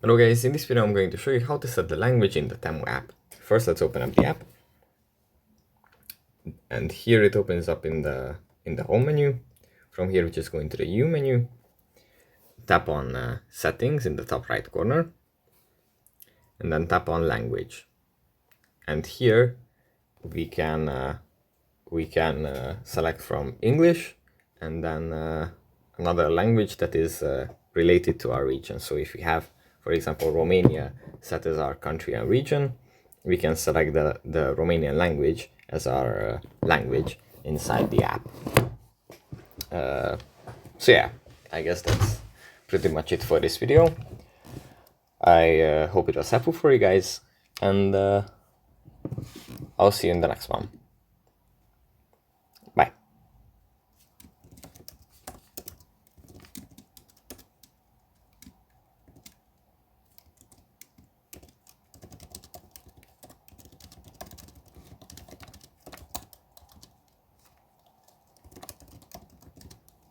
Hello guys, in this video I'm going to show you how to set the language in the Temu app. First let's open up the app. And here it opens up in the home menu. From here we just go into the U menu. Tap on settings in the top right corner. And then tap on language. And here we can select from English and then another language that is related to our region. So if we have, for example, Romania set as our country and region, we can select the Romanian language as our language inside the app. So yeah, I guess that's pretty much it for this video. I hope it was helpful for you guys, and I'll see you in the next one.